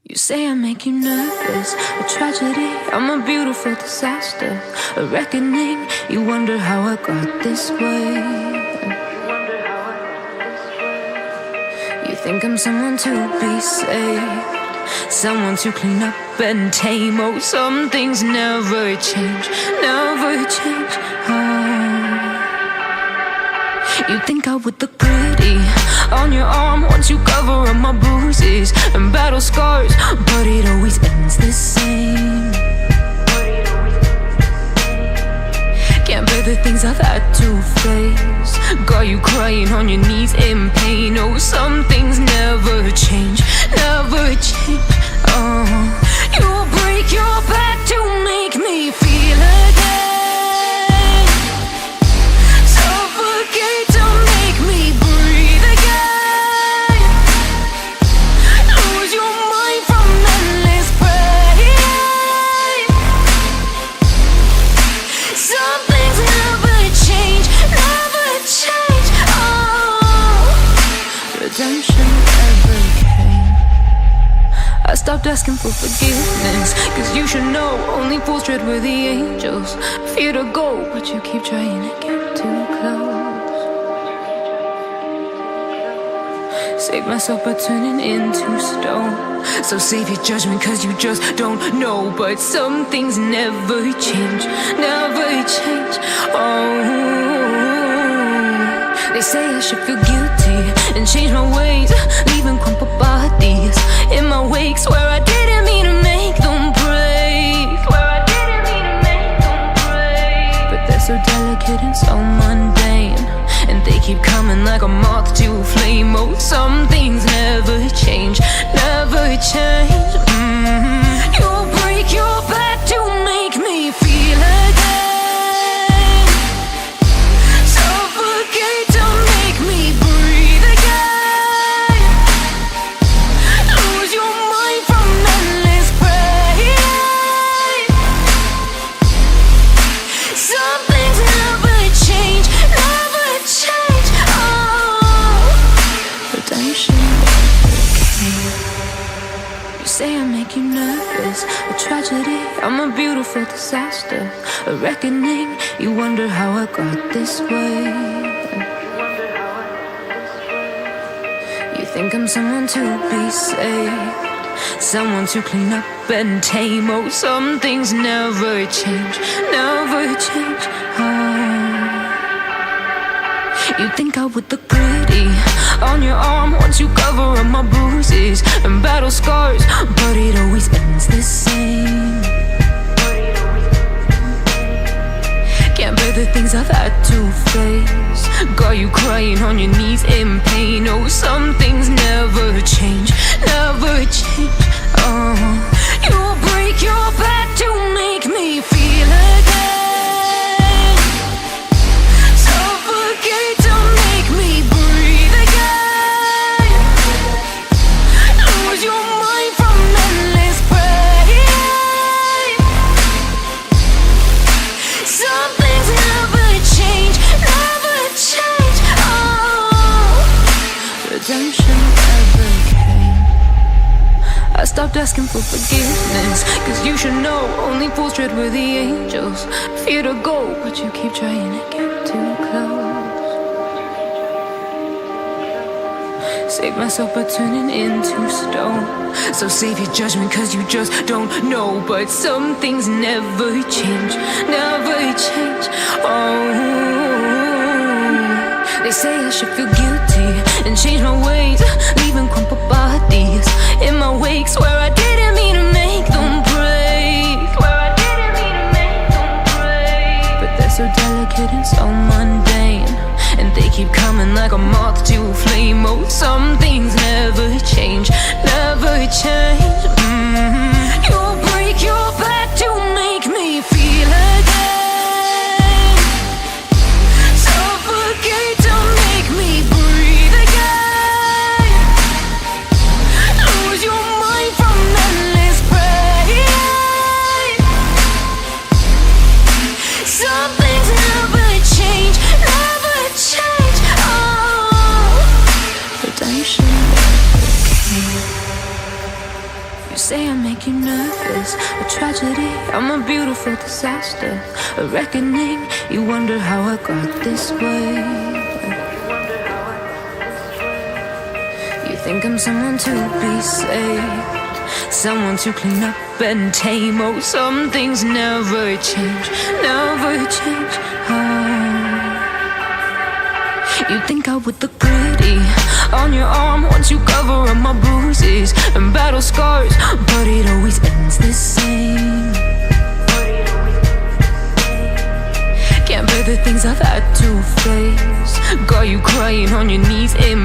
You say I make you nervous, a tragedy, I'm a beautiful disaster, a reckoning. You wonder how I got this way. You think I'm someone to be saved, someone to clean up and tame. Oh, some things never change, never change. You think I would look pretty on your arm once you cover up my bruises and battle scars, but it always ends the same. Can't bear the things I've had to face, got you crying on your knees in pain. Oh, some things never change, never change. You'll break your back to make me feel again. I stopped asking for forgiveness, cause you should know only fools tread where the angels fear to go, but you keep trying to get too close. Save myself by turning into stone, so save your judgment cause you just don't know. But some things never change, never change. They say I should feel guilty and change my ways, leaving crumpled bodies in my wake. Swear I didn't mean to make them break, but they're so delicate and so mundane, and they keep coming like a moth to a flame. Oh, some things never change, never change. You'll break your back to make me feel again. A tragedy, I'm a beautiful disaster, a reckoning. You wonder how I got this way. You think I'm someone to be saved, someone to clean up and tame. Oh, some things never change, never change. You think I would look pretty on your arm once you cover up my bruises and battle scars, but it always ends the same. Can't bear the things I've had to face, got you crying on your knees in pain. Oh, some things never change, never change. You'll break your back to make me feel again. I stopped asking for forgiveness, cause you should know only fools tread where the angels fear to go, but you keep trying to get too close. Save myself by turning into stone, so save your judgment cause you just don't know. But some things never change, never change. They say I should feel guilty and change my ways, leaving crumpled bodies in my wake. Swear I didn't mean to make them break, but they're so delicate and so mundane, and they keep coming like a moth to a flame. Oh, some things never change, never change. You'll break your back to make me feel again. Suffocate to make me breathe again. Lose your mind from endless pain. Some things never change, never change. Redemption. You say I make you nervous, a tragedy, I'm a beautiful disaster, a reckoning. You wonder how I got this way. You think I'm someone to be saved, someone to clean up and tame. Oh, some things never change, never change. Oh. You think I would look pretty on your arm once you cover up my bruises and battle scars, but it always ends the same. Can't bear the things I've had to face, got you crying on your knees in